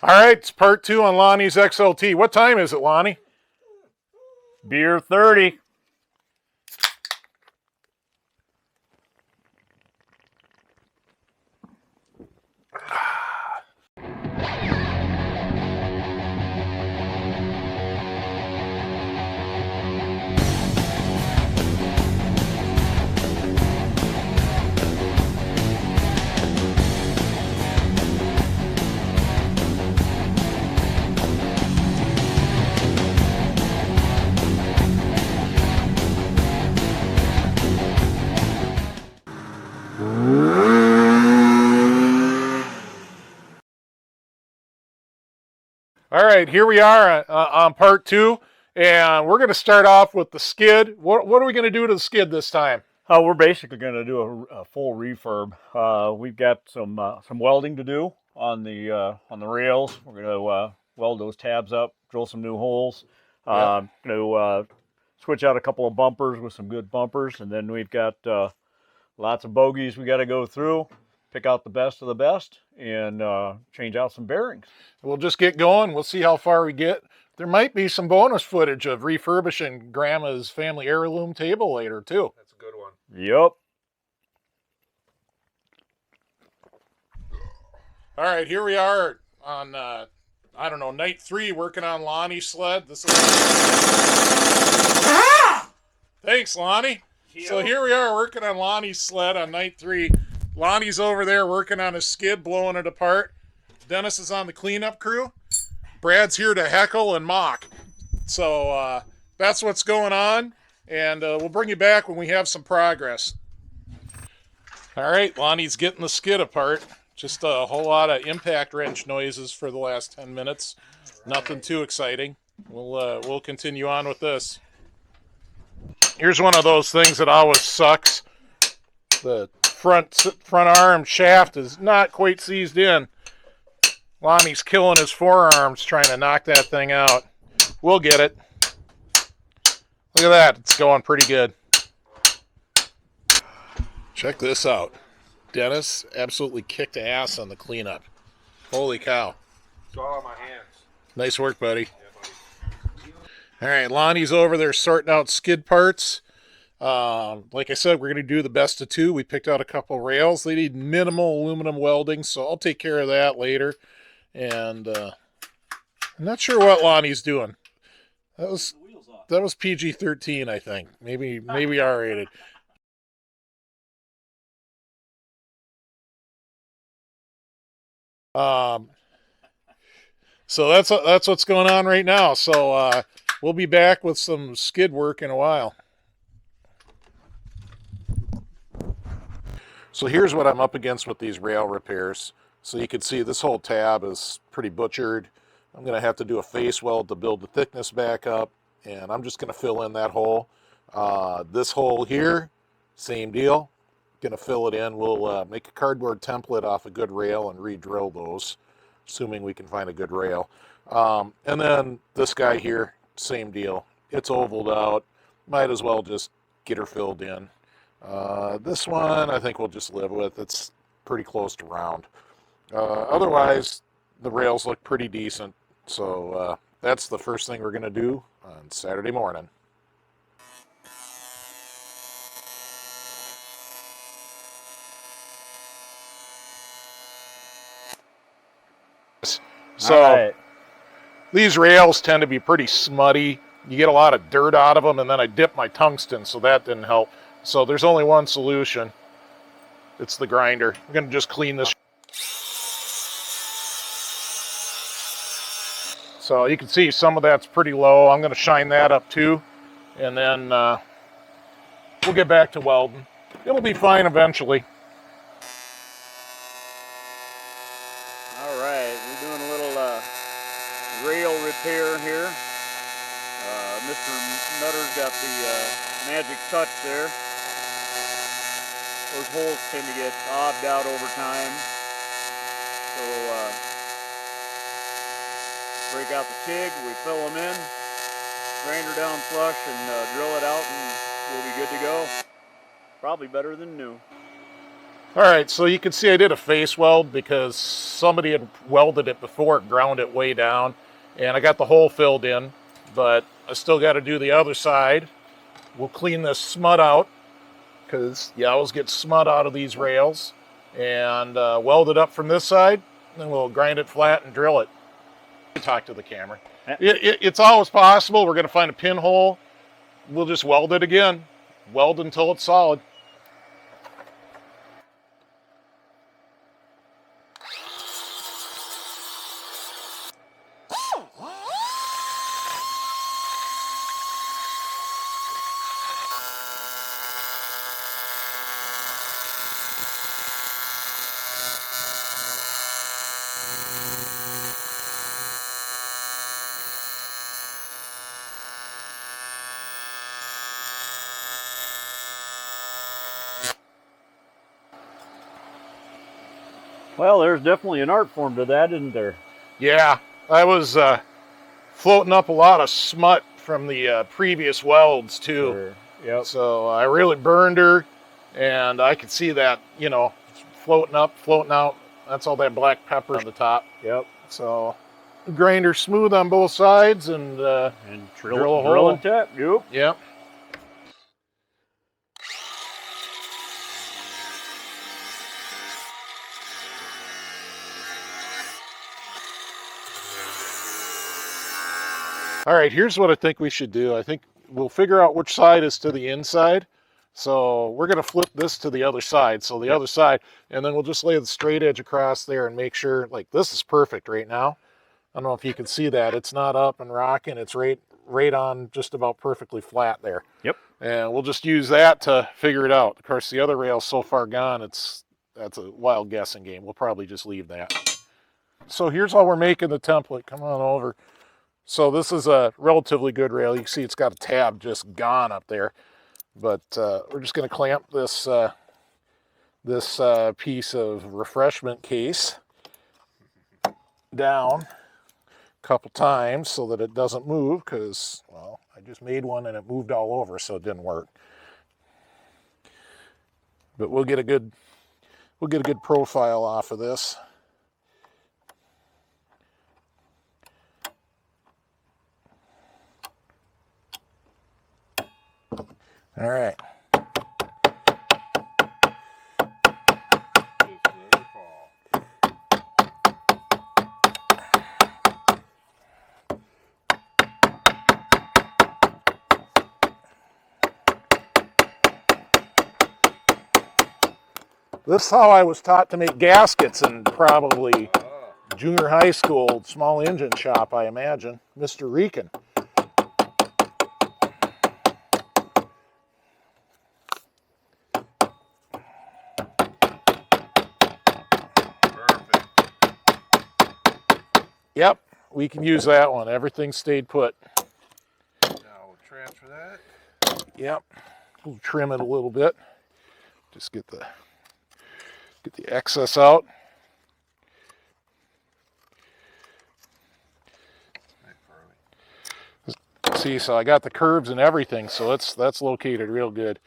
All right, it's part 2 on Lonnie's XLT. What time is it, Lonnie? Beer 30. All right, here we are on part 2, and we're going to start off with the skid. What are we going to do to the skid this time? We're basically going to do a full refurb. We've got some welding to do on the rails. We're going to weld those tabs up, drill some new holes. Going to switch out a couple of bumpers with some good bumpers, and then we've got lots of bogies we got to go through. Pick out the best of the best and change out some bearings. We'll just get going. We'll see how far we get. There might be some bonus footage of refurbishing Grandma's family heirloom table later, too. That's a good one. Yep. All right, here we are on, I don't know, night 3, working on Lonnie's sled. This is... Thanks, Lonnie. So here we are working on Lonnie's sled on night 3. Lonnie's over there working on his skid, blowing it apart. Dennis is on the cleanup crew. Brad's here to heckle and mock. So that's what's going on, and we'll bring you back when we have some progress. All right, Lonnie's getting the skid apart. Just a whole lot of impact wrench noises for the last 10 minutes. Nothing too exciting. We'll continue on with this. Here's one of those things that always sucks. The front arm shaft is not quite seized in. Lonnie's killing his forearms trying to knock that thing out. We'll get it. Look at that. It's going pretty good. Check this out. Dennis absolutely kicked ass on the cleanup. Holy cow. It's all on my hands. Nice work, buddy. Yeah, buddy. All right, Lonnie's over there sorting out skid parts. Like I said, we're going to do the best of 2. We picked out a couple rails. They need minimal aluminum welding, so I'll take care of that later. And I'm not sure what Lonnie's doing. That was PG-13, I think. Maybe R-rated. So that's what's going on right now. So we'll be back with some skid work in a while. So here's what I'm up against with these rail repairs. So you can see this whole tab is pretty butchered. I'm going to have to do a face weld to build the thickness back up, and I'm just going to fill in that hole. This hole here, same deal. Going to fill it in. We'll make a cardboard template off a good rail and re-drill those, assuming we can find a good rail. And then this guy here, same deal. It's ovaled out. Might as well just get her filled in. This one I think we'll just live with. It's pretty close to round. Otherwise, the rails look pretty decent. So that's the first thing we're going to do on Saturday morning. So these rails tend to be pretty smutty. You get a lot of dirt out of them, and then I dipped my tungsten, so that didn't help. So there's only one solution. It's the grinder. I'm going to just clean this. So you can see some of that's pretty low. I'm going to shine that up too, and then we'll get back to welding. It'll be fine eventually. All right, we're doing a little rail repair here. Mr. Nutter's got the magic touch there. Those holes tend to get obbed out over time. So break out the TIG, we fill them in, grinder down flush, and drill it out, and we'll be good to go. Probably better than new. All right, so you can see I did a face weld because somebody had welded it before, it ground it way down, and I got the hole filled in, but I still got to do the other side. We'll clean this smut out because you always get smut out of these rails, and weld it up from this side, and then we'll grind it flat and drill it. Talk to the camera. It's always possible. We're going to find a pinhole. We'll just weld it again. Weld until it's solid. Well, there's definitely an art form to that, isn't there? Yeah, I was floating up a lot of smut from the previous welds too. Sure. Yep. So I really burned her, and I could see that, you know, floating up, floating out. That's all that black pepper on the top. Yep. So grind her smooth on both sides and drill a hole. Drill and tap. Yep. Yep. All right, here's what I think we should do. I think we'll figure out which side is to the inside. So we're going to flip this to the other side. So the other side, and then we'll just lay the straight edge across there and make sure, like, this is perfect right now. I don't know if you can see that. It's not up and rocking. It's right on just about perfectly flat there. Yep. And we'll just use that to figure it out. Of course, the other rail's so far gone, that's a wild guessing game. We'll probably just leave that. So here's how we're making the template. Come on over. So this is a relatively good rail. You can see it's got a tab just gone up there. But we're just going to clamp this piece of refreshment case down a couple times so that it doesn't move, because, well, I just made one and it moved all over, so it didn't work. But we'll get a good profile off of this. All right. This is how I was taught to make gaskets in probably junior high school, small engine shop, I imagine. Mr. Recan. Yep, we can use that one. Everything stayed put. Now we'll transfer that. Yep, we'll trim it a little bit. Just get the excess out. See, so I got the curves and everything, so that's located real good.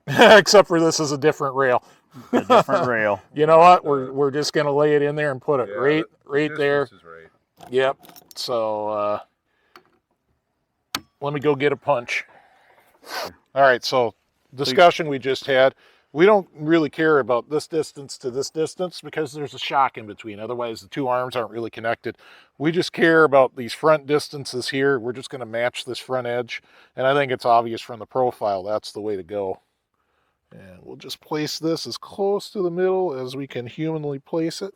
Except for this is a different rail. A different rail. You know what? We're just gonna lay it in there and put it right there. Is right. Yep. So let me go get a punch. All right. So discussion we just had. We don't really care about this distance to this distance because there's a shock in between. Otherwise, the two arms aren't really connected. We just care about these front distances here. We're just going to match this front edge. And I think it's obvious from the profile that's the way to go. And we'll just place this as close to the middle as we can humanly place it.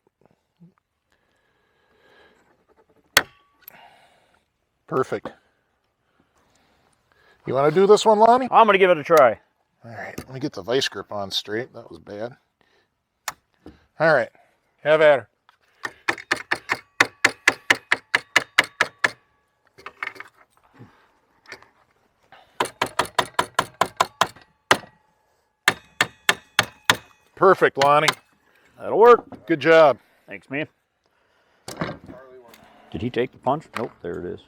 Perfect. You want to do this one, Lonnie? I'm going to give it a try. All right, let me get the vice grip on straight. That was bad. All right, have at her. Perfect, Lonnie. That'll work. Good job. Thanks, man. Did he take the punch? Nope, there it is.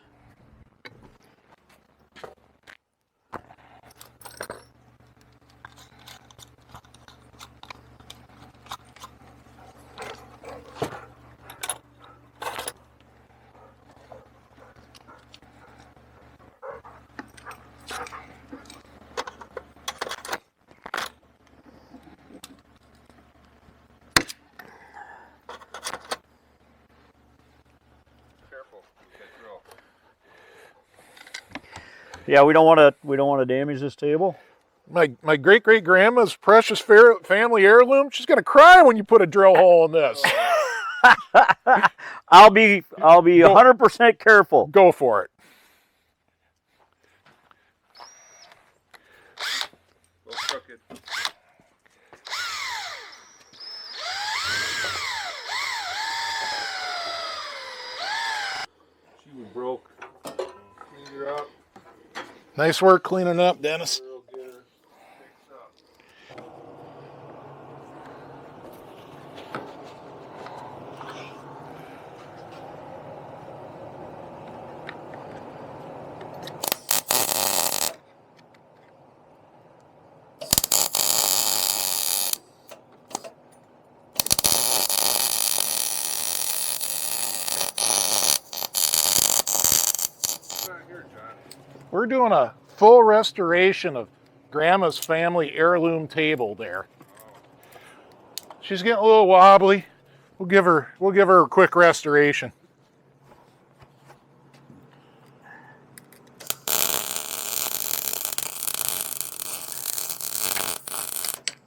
Yeah, we don't want to damage this table. My great-great-grandma's precious family heirloom. She's gonna cry when you put a drill hole in this. I'll be 100% careful. Go for it. Go crooked. She was broke. Clean her up. Nice work cleaning up, Dennis. We'll get her fixed up. Here, John. We're doing a full restoration of Grandma's family heirloom table there. She's getting a little wobbly. We'll give her a quick restoration.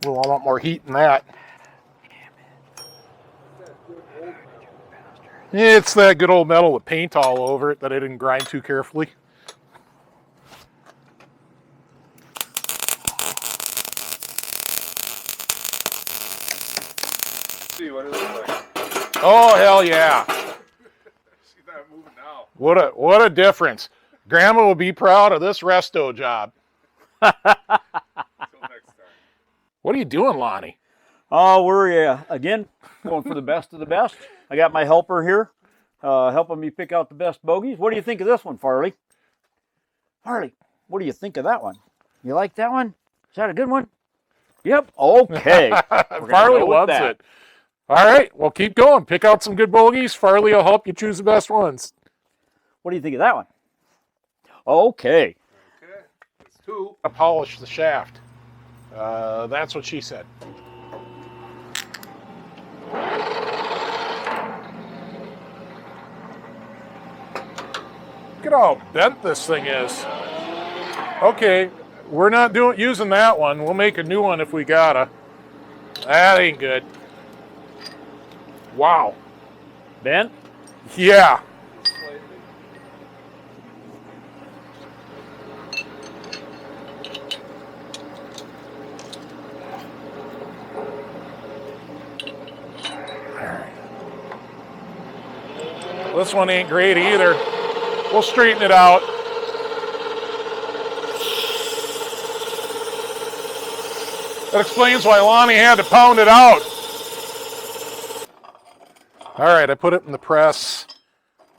We'll want more heat than that. It's that good old metal with paint all over it that I didn't grind too carefully. See what it looks like. Oh, hell yeah. See that moving now. What a difference. Grandma will be proud of this resto job. Until next time. What are you doing, Lonnie? Oh, we're again going for the best of the best. I got my helper here, helping me pick out the best bogeys. What do you think of this one, Farley? Farley, what do you think of that one? You like that one? Is that a good one? Yep. Okay. Farley loves it. All right, well, keep going. Pick out some good bogeys. Farley will help you choose the best ones. What do you think of that one? Okay. Okay. It's two. I polish the shaft. That's what she said. Look at how bent this thing is. Okay, we're not using that one. We'll make a new one if we gotta. That ain't good. Wow. Bent? Yeah. This one ain't great either. We'll straighten it out. That explains why Lonnie had to pound it out. All right, I put it in the press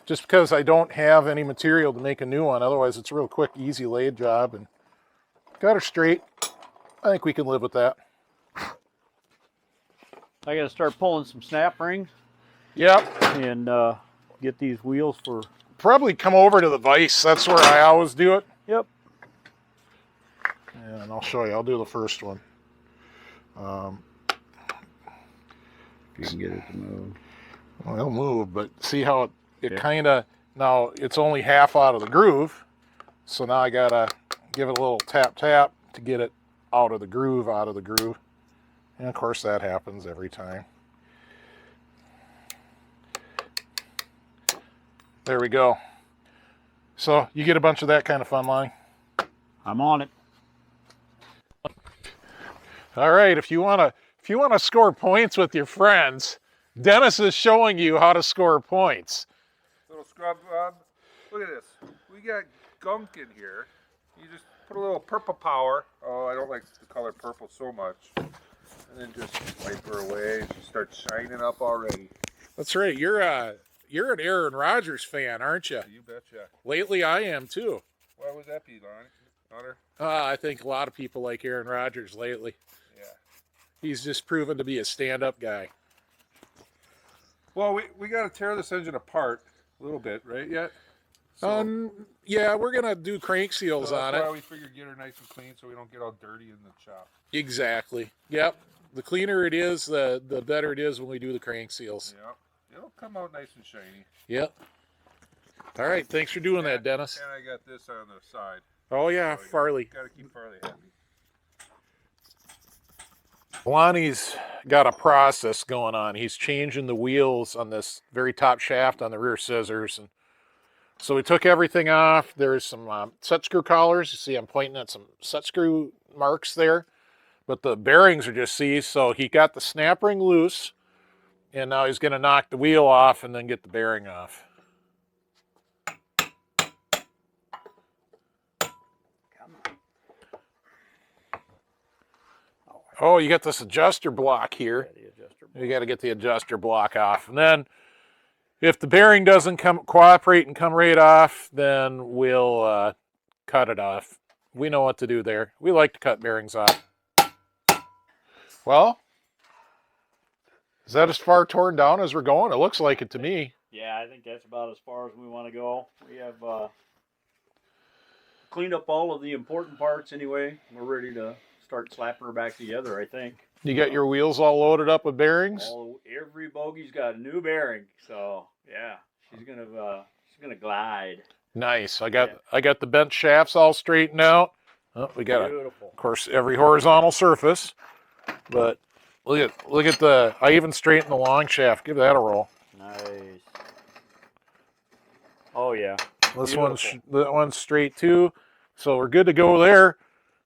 just because I don't have any material to make a new one. Otherwise, it's a real quick, easy lathe job. And got her straight. I think we can live with that. I got to start pulling some snap rings. Yep. And get these wheels for... Probably come over to the vise. That's where I always do it. Yep. And I'll show you. I'll do the first one. You can get it to move. Well, it'll move, but see how it kind of... Now, it's only half out of the groove. So now I got to give it a little tap to get it out of the groove. And, of course, that happens every time. There we go. So you get a bunch of that kind of fun, Lonnie. I'm on it. All right, if you want to score points with your friends, Dennis is showing you how to score points. Little scrub rub. Look at this. We got gunk in here. You just put a little purple power. Oh, I don't like the color purple so much. And then just wipe her away. She starts shining up already. That's right. You're an Aaron Rodgers fan, aren't you? You betcha. Lately, I am too. Why would that be, Lonnie? Hunter? I think a lot of people like Aaron Rodgers lately. Yeah. He's just proven to be a stand-up guy. Well, we got to tear this engine apart a little bit, right? Yet. So, Yeah, we're gonna do crank seals on that's it. why we figured get her nice and clean so we don't get all dirty in the shop. Exactly. Yep. The cleaner it is, the better it is when we do the crank seals. Yep. It'll come out nice and shiny. Yep. All right. Thanks for doing that, Dennis. And I got this on the side. Oh yeah, Farley. Gotta keep Farley happy. Lonnie's got a process going on. He's changing the wheels on this very top shaft on the rear scissors. And so we took everything off. There's some set screw collars. You see I'm pointing at some set screw marks there. But the bearings are just seized. So he got the snap ring loose. And now he's going to knock the wheel off and then get the bearing off. Oh, you got this adjuster block here. You got to get the adjuster block off. And then if the bearing doesn't cooperate and come right off, then we'll cut it off. We know what to do there. We like to cut bearings off. Well, is that as far torn down as we're going? It looks like it to me. Yeah, I think that's about as far as we want to go. We have cleaned up all of the important parts anyway. We're ready to start slapping her back together, I think. You got your wheels all loaded up with bearings? Every bogey's got a new bearing, so yeah, she's gonna glide. Nice. I got the bent shafts all straightened out. Oh, we got Beautiful. of course every horizontal surface, but look at the. I even straightened the long shaft. Give that a roll. Nice. Oh yeah. That one's straight too, so we're good to go there.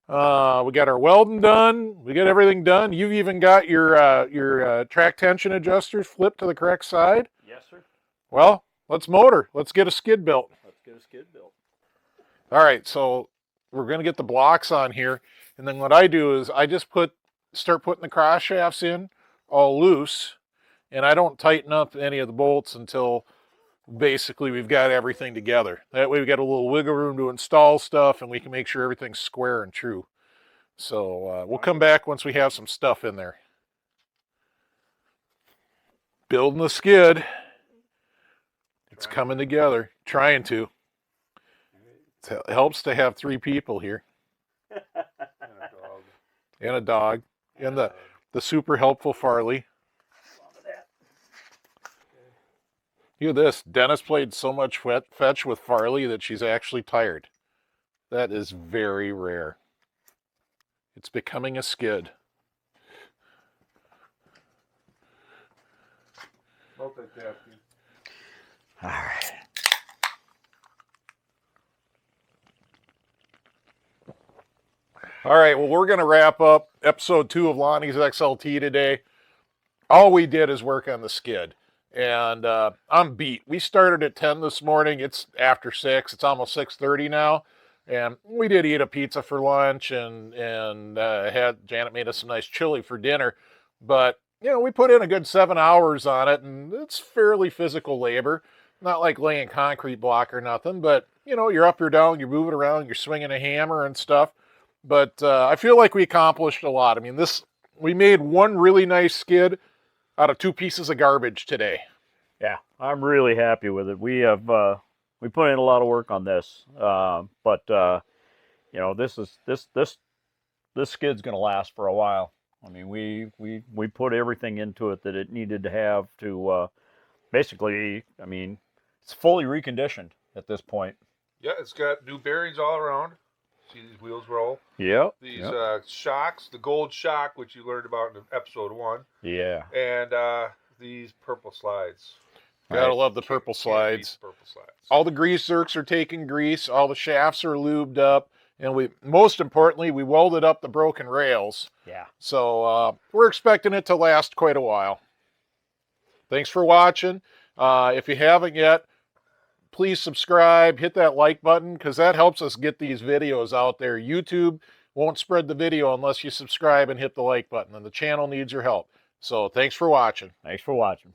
We got our welding done. We got everything done. You've even got your track tension adjusters flipped to the correct side. Yes, sir. Well, let's motor. Let's get a skid built. Let's get a skid built. All right, so we're going to get the blocks on here. And then what I do is I just start putting the cross shafts in all loose. And I don't tighten up any of the bolts until basically we've got everything together. That way we got a little wiggle room to install stuff and we can make sure everything's square and true. So we'll come back once we have some stuff in there. Building the skid. It's coming together. Trying to. It helps to have 3 people here. And a dog. And the super helpful Farley. Look at this. Dennis played so much fetch with Farley that she's actually tired. That is very rare. It's becoming a skid. Multitasking. All right. All right, well, we're going to wrap up episode 2 of Lonnie's XLT today. All we did is work on the skid. And I'm beat. We started at 10 this morning. It's after 6. It's almost 6:30 now. And we did eat a pizza for lunch and had Janet made us some nice chili for dinner. But, you know, we put in a good 7 hours on it, and it's fairly physical labor. Not like laying concrete block or nothing, but, you know, you're up, you're down, you're moving around, you're swinging a hammer and stuff. But I feel like we accomplished a lot. I mean, we made one really nice skid out of 2 pieces of garbage today. Yeah, I'm really happy with it. We have we put in a lot of work on this, but you know, this skid's going to last for a while. I mean, we put everything into it that it needed to have to basically. I mean, it's fully reconditioned at this point. Yeah, it's got new bearings all around. See these wheels roll? Yep. These shocks, the gold shock, which you learned about in episode 1. Yeah. And these purple slides. Gotta love the purple slides. Purple slides. All the grease zerks are taking grease. All the shafts are lubed up. And most importantly, we welded up the broken rails. Yeah. So we're expecting it to last quite a while. Thanks for watching. If you haven't yet, please subscribe, hit that like button, because that helps us get these videos out there. YouTube won't spread the video unless you subscribe and hit the like button, and the channel needs your help. So thanks for watching. Thanks for watching.